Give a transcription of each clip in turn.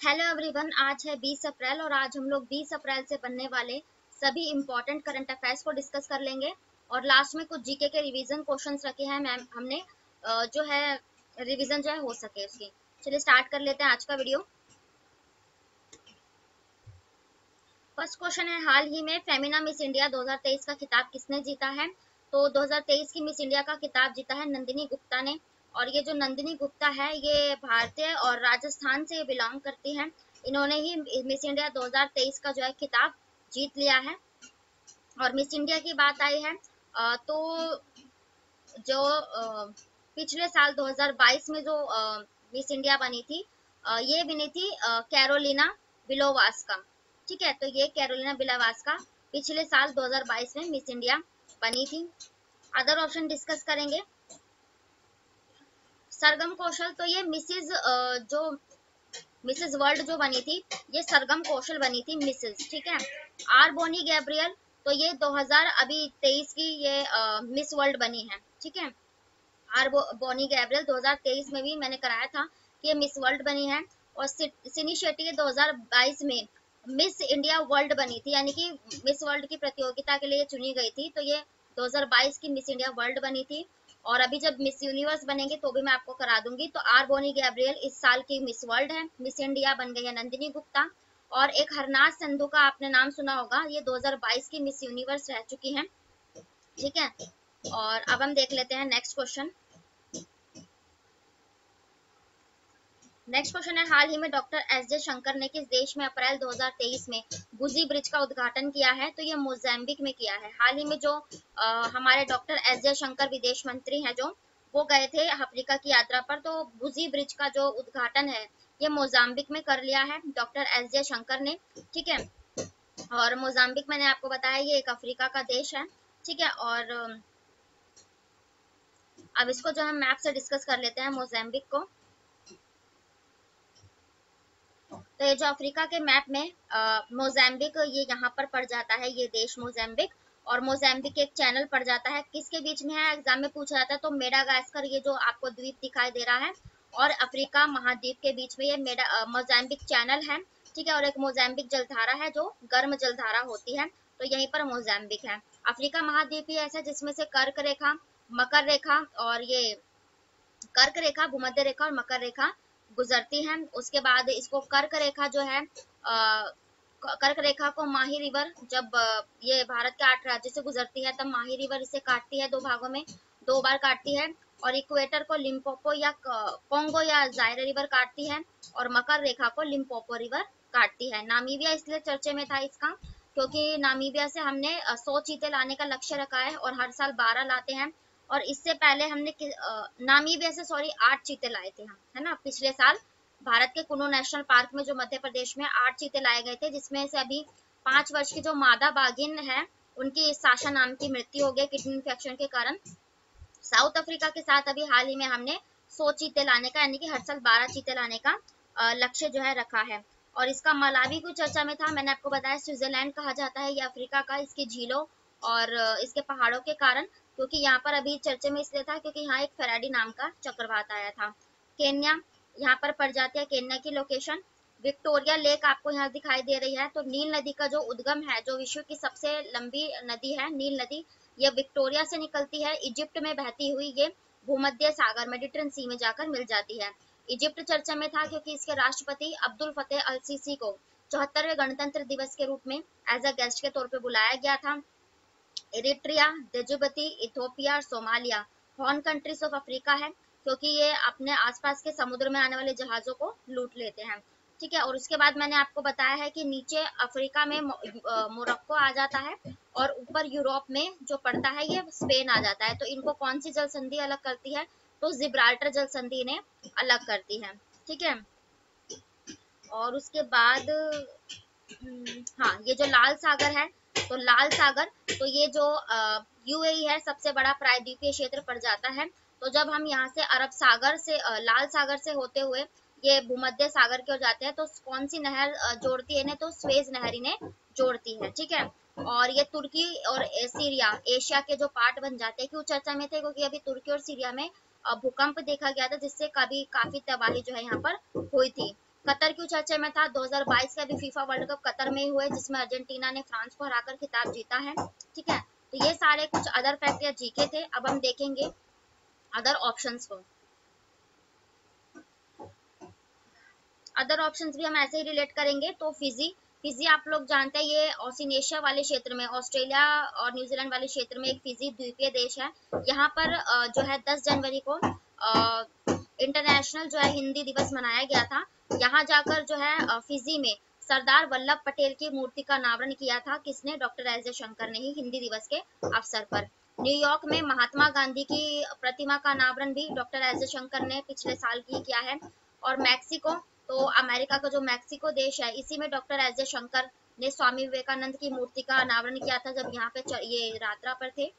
Hello everyone, आज है 20 अप्रैल और आज हम लोग 20 अप्रैल से बनने वाले सभी इम्पोर्टेंट करंट अफेयर्स को डिस्कस कर लेंगे और लास्ट में कुछ जीके के रिवीजन क्वेश्चंस रखे हैं मैम हमने जो है रिवीजन जो है हो सके उसकी। चलिए स्टार्ट कर लेते हैं आज का वीडियो। फर्स्ट क्वेश्चन है, हाल ही में फेमिना मिस इंडिया 2023 का खिताब किसने जीता है? तो 2023 की मिस इंडिया का खिताब जीता है नंदिनी गुप्ता ने। और ये जो नंदिनी गुप्ता है ये भारतीय और राजस्थान से बिलोंग करती हैं। इन्होंने ही मिस इंडिया 2023 का जो है खिताब जीत लिया है। और मिस इंडिया की बात आई है तो जो पिछले साल 2022 में जो मिस इंडिया बनी थी ये बनी थी कैरोलिना बिलोवास्का। ठीक है, तो ये कैरोलिना बिलोवास्का पिछले साल 2022 में मिस इंडिया बनी थी। अदर ऑप्शन डिस्कस करेंगे। सरगम कौशल, तो ये जो मिसेज वर्ल्ड जो बनी थी ये सरगम कौशल बनी थी मिसेज। ठीक है, आर बोनी गैब्रियल, तो ये 2023 की ये मिस वर्ल्ड बनी है। ठीक है, आर बोनी गैब्रियल 2023 में भी मैंने कराया था कि ये मिस वर्ल्ड बनी है। और सिनी शेट्टी 2022 में मिस इंडिया वर्ल्ड बनी थी, यानी कि मिस वर्ल्ड की प्रतियोगिता के लिए चुनी गई थी, तो ये 2022 की मिस इंडिया वर्ल्ड बनी थी। और अभी जब मिस यूनिवर्स बनेंगे तो भी मैं आपको करा दूंगी। तो आर बोनी गैब्रियल इस साल की मिस वर्ल्ड है। मिस इंडिया बन गई है नंदिनी गुप्ता। और एक हरनाज संधू का आपने नाम सुना होगा, ये 2022 की मिस यूनिवर्स रह चुकी हैं। ठीक है, और अब हम देख लेते हैं नेक्स्ट क्वेश्चन। नेक्स्ट क्वेश्चन है, हाल ही में डॉक्टर एस जे शंकर ने किस देश में अप्रैल 2023 में बुजी ब्रिज का उद्घाटन किया है? तो ये मोजाम्बिक में किया है। हाल ही में जो हमारे डॉक्टर एस जे शंकर विदेश मंत्री हैं जो वो गए थे अफ्रीका की यात्रा पर, तो बुजी ब्रिज का जो उद्घाटन है ये मोजाम्बिक में कर लिया है डॉक्टर एस जे शंकर ने। ठीक है, और मोजाम्बिक मैंने आपको बताया ये एक अफ्रीका का देश है। ठीक है, और अब इसको जो हम मैप से डिस्कस कर लेते हैं मोजाम्बिक को। तो ये जो अफ्रीका के मैप में मोजाम्बिक ये यहाँ पर पड़ जाता है, ये देश मोजाम्बिक। और मोजाम्बिक एक चैनल पड़ जाता है, किसके बीच में है एग्जाम में पूछा जाता है, तो मेडागास्कर ये जो आपको द्वीप दिखाई दे रहा है और अफ्रीका महाद्वीप के बीच में ये मोजाम्बिक चैनल है। ठीक है, और एक मोजाम्बिक जलधारा है जो गर्म जलधारा होती है, तो यहीं पर मोजाम्बिक है। अफ्रीका महाद्वीप ही ऐसा जिसमें से कर्क रेखा, मकर रेखा और ये कर्क रेखा, भूमध्य रेखा और मकर रेखा गुजरती हैं। उसके बाद इसको कर्क रेखा जो है कर्क रेखा को माही रिवर जब ये भारत के 8 राज्य से गुजरती है तब माही रिवर इसे काटती है, दो भागों में 2 बार काटती है। और इक्वेटर को लिम्पोपो या कोंगो या जायरे रिवर काटती है और मकर रेखा को लिम्पोपो रिवर काटती है। नामीबिया इसलिए चर्चे में था इसका क्योंकि नामीबिया से हमने 100 चीते लाने का लक्ष्य रखा है और हर साल 12 लाते हैं। और इससे पहले हमने नामीबिया से 8 चीते लाए थे हम, है ना। पिछले साल भारत के कुल्लू नेशनल पार्क में जो मध्य प्रदेश में 8 चीते लाए गए थे, जिसमें से अभी 5 वर्ष की जो मादा बाघिन है उनकी साशा नाम की मृत्यु हो गई किडनी इन्फेक्शन के कारण। साउथ अफ्रीका के साथ अभी हाल ही में हमने 100 चीते लाने का, यानी कि हर साल 12 चीते लाने का लक्ष्य जो है रखा है। और इसका मलावी को चर्चा में था, मैंने आपको बताया स्विट्जरलैंड कहा जाता है ये अफ्रीका का, इसकी झीलों और इसके पहाड़ों के कारण, क्योंकि यहाँ पर अभी चर्चे में इसलिए था क्योंकि यहाँ एक फेराडी नाम का चक्रवात आया था। केन्या यहाँ पर पड़ जाती है, केन्या की लोकेशन। विक्टोरिया लेक आपको यहाँ दिखाई दे रही है। तो नील नदी का जो उद्गम है, जो विश्व की सबसे लंबी नदी है नील नदी, ये विक्टोरिया से निकलती है, इजिप्ट में बहती हुई ये भूमध्य सागर मेडिटेरियन सी में जाकर मिल जाती है। इजिप्ट चर्चा में था क्योंकि इसके राष्ट्रपति अब्दुल फतेह अल सीसी को 74वें गणतंत्र दिवस के रूप में एज अ गेस्ट के तौर पे बुलाया गया था। इरिट्रिया, डिजिबती, इथोपिया और Somalia horn countries of Africa है क्योंकि ये अपने आसपास के समुद्र में आने वाले जहाजों को लूट लेते हैं। ठीक है, और उसके बाद मैंने आपको बताया है कि नीचे अफ्रीका में मोरक्को आ जाता है और ऊपर यूरोप में जो पड़ता है ये स्पेन आ जाता है। तो इनको कौन सी जल संधि अलग करती है? तो जिब्राल्टर जल संधि इन्हें अलग करती है। ठीक है, और उसके बाद हाँ, ये जो लाल सागर है, तो लाल सागर, तो ये जो यूएई है सबसे बड़ा प्रायद्वीपीय क्षेत्र पड़ जाता है। तो जब हम यहाँ से अरब सागर से लाल सागर से होते हुए ये भूमध्य सागर की ओर जाते हैं तो कौन सी नहर जोड़ती है इन्हें? तो स्वेज नहर इन्हें जोड़ती है। ठीक है, और ये तुर्की और सीरिया एशिया के जो पार्ट बन जाते हैं, क्यों चर्चा में थे? क्योंकि अभी तुर्की और सीरिया में भूकंप देखा गया था जिससे काफी तबाही जो है यहाँ पर हुई थी। कतर क्यों चर्चे में था? 2022 का भी फीफा वर्ल्ड कप कतर में ही हुआ है, जिसमें अर्जेंटीना ने फ्रांस को हराकर खिताब जीता है। ठीक है, तो ये सारे कुछ अदर फैक्ट या जीके थे। अब हम देखेंगे अदर ऑप्शंस को। अदर ऑप्शंस भी हम ऐसे ही रिलेट करेंगे। तो फिजी आप लोग जानते हैं, ये ओशिनिएशिया वाले क्षेत्र में, ऑस्ट्रेलिया और न्यूजीलैंड वाले क्षेत्र में एक फिजी द्वीपीय देश है। यहाँ पर जो है 10 जनवरी को इंटरनेशनल जो है हिंदी दिवस मनाया गया था। यहाँ जाकर जो है फिजी में सरदार वल्लभ पटेल की मूर्ति का अनावरण किया था। किसने? डॉक्टर एस जयशंकर ने ही, हिंदी दिवस के अवसर पर। न्यूयॉर्क में महात्मा गांधी की प्रतिमा का अनावरण भी डॉक्टर एस जयशंकर ने पिछले साल ही किया है। और मैक्सिको, तो अमेरिका का जो मैक्सिको देश है, इसी में डॉक्टर एस जयशंकर ने स्वामी विवेकानंद की मूर्ति का अनावरण किया था, जब यहाँ पे ये यात्रा पर थे।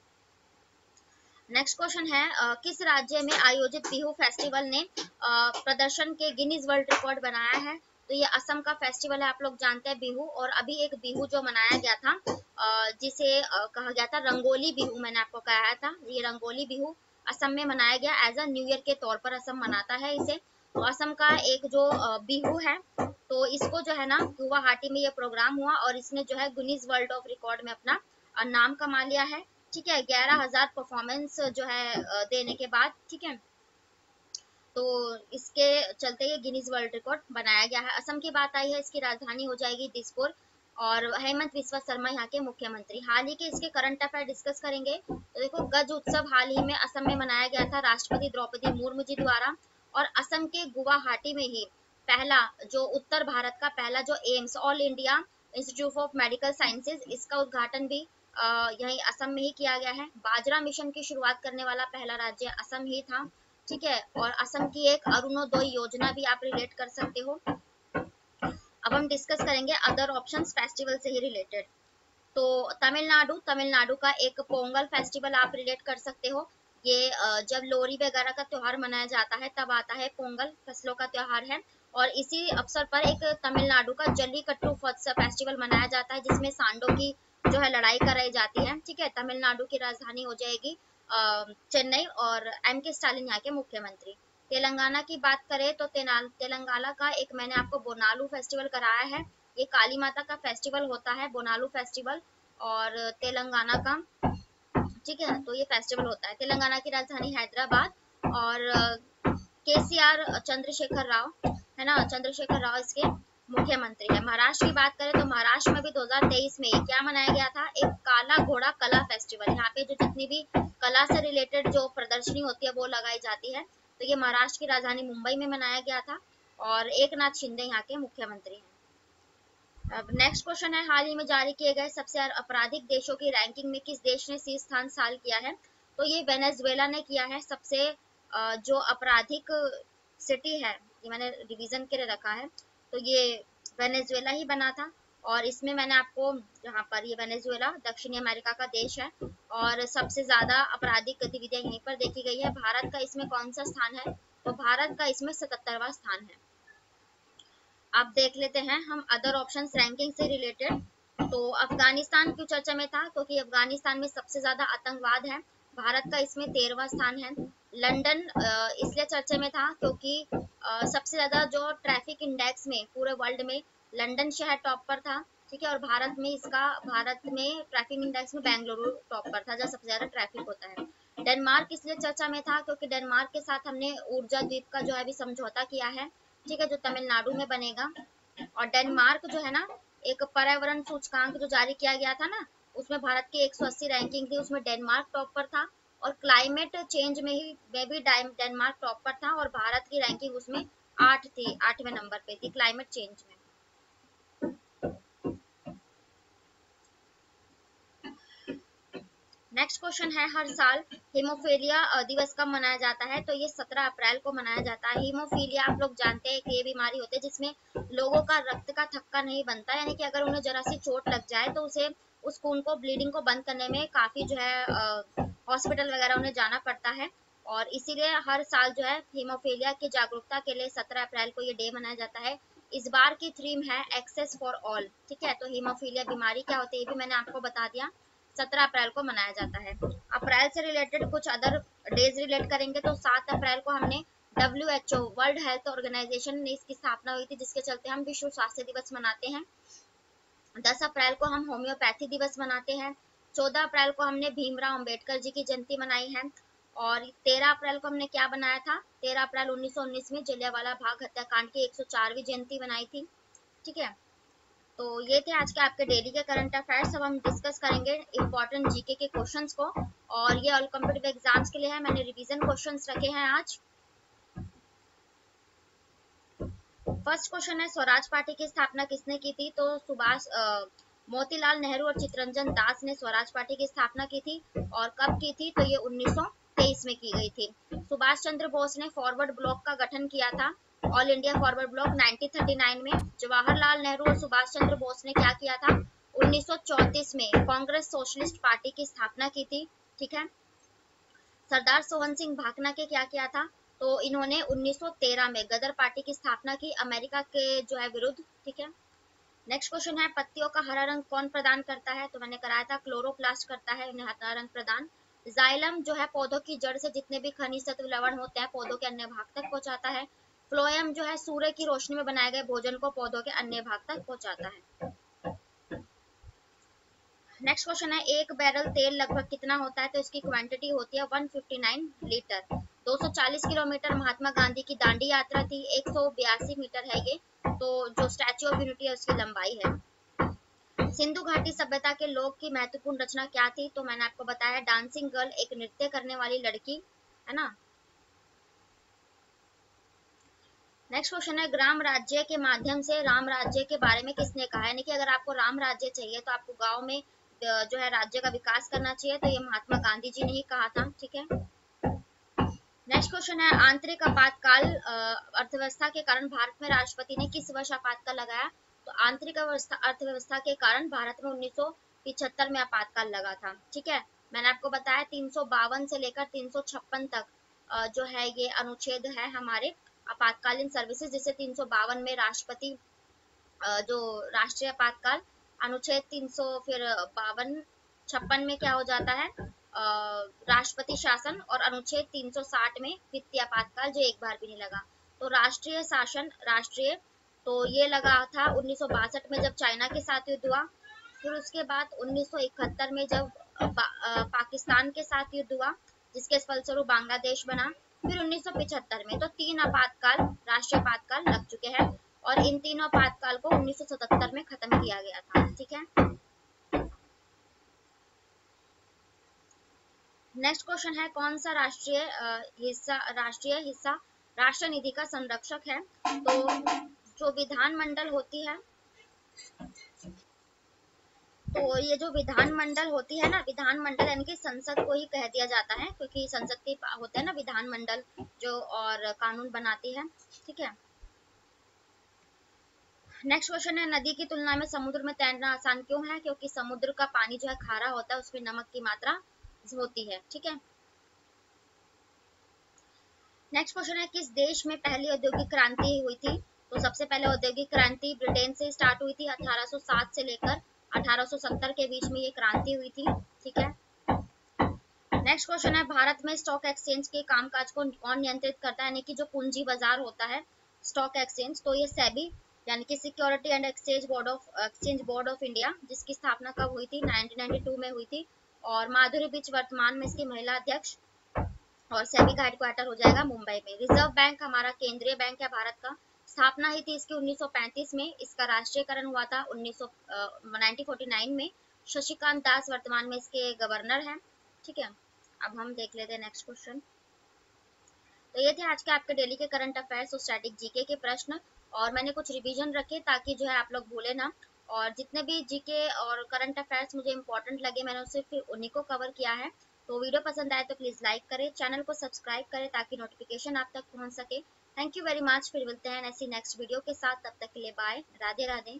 नेक्स्ट क्वेश्चन है किस राज्य में आयोजित बिहू फेस्टिवल ने प्रदर्शन के गिनीज वर्ल्ड रिकॉर्ड बनाया है? तो ये असम का फेस्टिवल है, आप लोग जानते हैं बिहू। और अभी एक बिहू जो मनाया गया था जिसे कहा गया था रंगोली बिहू, मैंने आपको कहा था, ये रंगोली बिहू असम में मनाया गया एज अ न्यू ईयर के तौर पर असम मनाता है इसे। तो असम का एक जो बिहू है, तो इसको जो है ना गुवाहाटी में ये प्रोग्राम हुआ और इसने जो है गिनीज वर्ल्ड ऑफ रिकॉर्ड में अपना नाम कमा लिया है। ठीक है, 11,000 परफॉर्मेंस जो है देने के बाद। ठीक है, तो इसके चलते ये गिनीज वर्ल्ड रिकॉर्ड बनाया गया है। असम की बात आई है, इसकी राजधानी हो जाएगी दिसपुर। और हेमंत बिस्वा शर्मा यहाँ के मुख्यमंत्री। हाल ही के इसके करंट अफेयर डिस्कस करेंगे। तो देखो, गज उत्सव हाल ही में असम में मनाया गया था राष्ट्रपति द्रौपदी मुर्मू जी द्वारा। और असम के गुवाहाटी में ही पहला जो उत्तर भारत का पहला जो AIIMS all India institute of medical sciences, इसका उद्घाटन भी यही असम में ही किया गया है। बाजरा मिशन की शुरुआत करने वाला पहला राज्य असम ही था। ठीक है, और असम की एक अरुणोदय योजना भी आप रिलेट कर सकते हो। अब हम डिस्कस करेंगे अदर ऑप्शंस फेस्टिवल से ही रिलेटेड। तो तमिलनाडु का एक पोंगल फेस्टिवल आप रिलेट कर सकते हो। ये जब लोहड़ी वगैरह का त्योहार मनाया जाता है तब आता है पोंगल, फसलों का त्योहार है। और इसी अवसर पर एक तमिलनाडु का जल्लीकट्टू फेस्टिवल मनाया जाता है, जिसमें सांडों की जो है लड़ाई कराई जाती है। ठीक है, तमिलनाडु की राजधानी हो जाएगी चेन्नई और M.K. स्टालिन यहाँ के मुख्यमंत्री। तेलंगाना की बात करें तो तेलंगाना का एक मैंने आपको बोनालू फेस्टिवल कराया है। ये काली माता का फेस्टिवल होता है, बोनालू फेस्टिवल, और तेलंगाना का। ठीक है, तो ये फेस्टिवल होता है। तेलंगाना की राजधानी हैदराबाद। और KCR चंद्रशेखर राव है ना, चंद्रशेखर राव इसके मुख्यमंत्री है। महाराष्ट्र की बात करें तो महाराष्ट्र में भी 2023 में क्या मनाया गया था? एक काला घोड़ा कला फेस्टिवल। यहाँ पे जो जितनी भी कला से रिलेटेड जो प्रदर्शनी होती है वो लगाई जाती है। तो ये महाराष्ट्र की राजधानी मुंबई में मनाया गया था और एकनाथ शिंदे यहाँ के मुख्यमंत्री हैं। अब नेक्स्ट क्वेश्चन है, हाल ही में जारी किए गए सबसे आपराधिक देशों की रैंकिंग में किस देश ने शीर्ष स्थान हासिल किया है? तो ये वेनेजुएला ने किया है। सबसे जो आपराधिक सिटी है, ये मैंने रिवीजन के लिए रखा है, तो ये वेनेजुएला ही बना था। और इसमें मैंने आपको यहाँ पर ये वेनेजुएला दक्षिणी अमेरिका का देश है और सबसे ज्यादा आपराधिक गतिविधियां यहीं पर देखी गई है। भारत का इसमें कौन सा स्थान है? तो भारत का इसमें 77वां स्थान है। आप देख लेते हैं हम अदर ऑप्शंस रैंकिंग से रिलेटेड। तो अफगानिस्तान क्यों चर्चा में था? क्योंकि अफगानिस्तान में सबसे ज्यादा आतंकवाद है। भारत का इसमें 13वां स्थान है। लंदन इसलिए चर्चा में था क्योंकि सबसे ज्यादा जो ट्रैफिक इंडेक्स में पूरे वर्ल्ड में लंदन शहर टॉप पर था। ठीक है, और भारत में ट्रैफिक इंडेक्स में बेंगलुरु टॉप पर था, जहाँ सबसे ज्यादा ट्रैफिक होता है। डेनमार्क इसलिए चर्चा में था क्योंकि डेनमार्क के साथ हमने ऊर्जा द्वीप का जो है अभी समझौता किया है। ठीक है, जो तमिलनाडु में बनेगा। और डेनमार्क जो है ना, एक पर्यावरण सूचकांक जो जारी किया गया था ना, उसमें भारत की 180 रैंकिंग थी, उसमें डेनमार्क टॉप पर था। और क्लाइमेट चेंज में भी डेनमार्क टॉप पर था और भारत की रैंकिंग उसमें 8वें नंबर पे थी क्लाइमेट चेंज में। नेक्स्ट क्वेश्चन है, हर साल हीमोफीलिया दिवस कब मनाया जाता है? तो ये 17 अप्रैल को मनाया जाता है। हीमोफीलिया आप लोग जानते हैं कि ये बीमारी होती है जिसमें लोगों का रक्त का थक्का नहीं बनता, यानी कि अगर उन्हें जरा सी चोट लग जाए तो उसे उस खून को ब्लीडिंग को बंद करने में काफी जो है हॉस्पिटल वगैरह उन्हें जाना पड़ता है। और इसीलिए हर साल जो है हीमोफीलिया की जागरूकता के लिए 17 अप्रैल को ये डे मनाया जाता है। इस बार की थीम है एक्सेस फॉर ऑल। ठीक है, तो हीमोफीलिया बीमारी क्या होती है ये भी मैंने आपको बता दिया। 17 अप्रैल को मनाया जाता है। अप्रैल से रिलेटेड कुछ अदर डेज रिलेट करेंगे तो 7 अप्रैल को हमने WHO वर्ल्ड हेल्थ ऑर्गेनाइजेशन ने इसकी स्थापना हुई थी, जिसके चलते हम विश्व स्वास्थ्य दिवस मनाते हैं। 10 अप्रैल को हम होम्योपैथी दिवस मनाते हैं। 14 अप्रैल को हमने भीमराव अंबेडकर जी की जयंती मनाई है। और 13 अप्रैल को हमने क्या बनाया था, 13 अप्रैल 1919 में जलियांवाला बाग हत्याकांड की 104वीं जयंती बनाई थी। ठीक है, तो ये थे आज के आपके डेली के करंट अफेयर्स। अब हम डिस्कस करेंगे इंपॉर्टेंट जीके के क्वेश्चंस को, और ये ऑल कॉम्पिटिटिव एग्जाम्स के लिए है। मैंने रिवीजन क्वेश्चंस रखे हैं आज। फर्स्ट क्वेश्चन है, स्वराज पार्टी की स्थापना किसने की थी? तो मोतीलाल नेहरू और चित्तरंजन दास ने स्वराज पार्टी की स्थापना की थी। और कब की थी? तो ये 1923 में की गई थी। सुभाष चंद्र बोस ने फॉरवर्ड ब्लॉक का गठन किया था, ऑल इंडिया फॉरवर्ड ब्लॉक, 1939 में। जवाहरलाल नेहरू और सुभाष चंद्र बोस ने क्या किया था? 1934 में कांग्रेस सोशलिस्ट पार्टी की स्थापना की थी। ठीक है, सरदार सोहन सिंह भाकना के क्या किया था? तो इन्होंने 1913 में गदर पार्टी की स्थापना की, अमेरिका के जो है विरुद्ध। ठीक है, नेक्स्ट क्वेश्चन है, पत्तियों का हरा रंग कौन प्रदान करता है? तो मैंने कराया था, क्लोरोप्लास्ट करता है इन्हें हरा रंग प्रदान। जाइलम जो है पौधों की जड़ से जितने भी खनिज तत्व लवण होते हैं पौधों के अन्य भाग तक पहुंचाता है। फ्लोएम जो है सूर्य की रोशनी में बनाए गए भोजन को पौधों के अन्य भाग तक पहुंचाता है। नेक्स्ट क्वेश्चन है, एक बैरल तेल लगभग कितना होता है? तो इसकी क्वांटिटी होती है 159 लीटर। 240 किलोमीटर महात्मा गांधी की दांडी यात्रा थी। 182 मीटर है ये। तो जो स्टैच्यू ऑफ यूनिटी है उसकी लंबाई है। सिंधु घाटी सभ्यता के लोग की महत्वपूर्ण रचना क्या थी? तो मैंने आपको बताया, डांसिंग गर्ल, एक नृत्य करने वाली लड़की, है ना। नेक्स्ट क्वेश्चन है, ग्राम राज्य के माध्यम से राम राज्य के बारे में किसने कहा? यानी कि अगर आपको राम राज्य चाहिए तो आपको गांव में जो है राज्य का विकास करना चाहिए, तो ये महात्मा गांधी जी ने ही कहा था। ठीक है, नेक्स्ट क्वेश्चन है, आंतरिक आपातकाल अर्थव्यवस्था के कारण भारत में राष्ट्रपति ने किस वर्ष आपातकाल लगाया? तो आंतरिक अर्थव्यवस्था के कारण भारत में 1975 में आपातकाल लगा था। ठीक है, मैंने आपको बताया 352 से लेकर 356 तक जो है ये अनुच्छेद है हमारे आपातकालीन सर्विसेज, जिसे 352 में राष्ट्रपति जो राष्ट्रीय आपातकाल, अनुच्छेद 300 फिर 56 में क्या हो जाता है, राष्ट्रपति शासन, और अनुच्छेद 360 में वित्तीय आपातकाल, जो एक बार भी नहीं लगा। तो राष्ट्रीय शासन, राष्ट्रीय, तो ये लगा था 1962 में जब चाइना के साथ युद्ध हुआ। फिर उसके बाद 1971 में जब पाकिस्तान के साथ युद्ध हुआ, जिसके फलस्वरूप बांग्लादेश बना। फिर 1975 में। तो 3 आपातकाल, राष्ट्रीय आपातकाल लग चुके हैं, और इन तीनों आपातकाल को 1977 में खत्म किया गया था। ठीक है, नेक्स्ट क्वेश्चन है, कौन सा राष्ट्रीय हिस्सा राष्ट्र निधि का संरक्षक है? तो जो विधानमंडल होती है, तो ये जो विधानमंडल होती है ना, विधानमंडल यानी कि संसद को ही कह दिया जाता है, क्योंकि संसद के होते हैं ना विधानमंडल जो और कानून बनाती है। ठीक है, नेक्स्ट क्वेश्चन है, नदी की तुलना में समुद्र में तैरना आसान क्यों है? क्योंकि समुद्र का पानी जो है खारा होता है, उसमें नमक की मात्रा होती है। ठीक है, नेक्स्ट क्वेश्चन है, किस देश में पहली औद्योगिक क्रांति हुई थी? तो सबसे पहले औद्योगिक क्रांति ब्रिटेन से स्टार्ट हुई थी। 1807 से लेकर 1870 के बीच में ये क्रांति हुई थी। ठीक है, नेक्स्ट क्वेश्चन है, भारत में स्टॉक एक्सचेंज के कामकाज को कौन नियंत्रित करता है? यानी कि जो पूंजी बाजार होता है, स्टॉक एक्सचेंज, तो ये सेबी यानी कि security and exchange board of India, जिसकी स्थापना कब हुई थी? 1992 में हुई थी। और माधुरी बीच वर्तमान में इसकी महिला अध्यक्ष, और सेबी का हेडक्वार्टर हो जाएगा मुंबई में। रिजर्व बैंक हमारा केंद्रीय बैंक है भारत का। स्थापना हुई थी इसकी 1935 में। इसका राष्ट्रीयकरण हुआ था 1949 में। शशिकांत दास वर्तमान में इसके गवर्नर हैं। ठीक है, अब हम देख लेते हैं नेक्स्ट क्वेश्चन। तो ये थे आज के आपके डेली के करंट अफेयर्स और स्टैटिक जीके के प्रश्न, और मैंने कुछ रिवीजन रखे ताकि जो है आप लोग भूले ना। और जितने भी जीके और करंट अफेयर्स मुझे इंपॉर्टेंट लगे, मैंने उससे फिर उन्हीं को कवर किया है। तो वीडियो पसंद आए तो प्लीज लाइक करें, चैनल को सब्सक्राइब करें ताकि नोटिफिकेशन आप तक पहुंच सके। Thank you very much. फिर मिलते हैं ऐसी नेक्स्ट वीडियो के साथ, तब तक के लिए बाय, राधे राधे।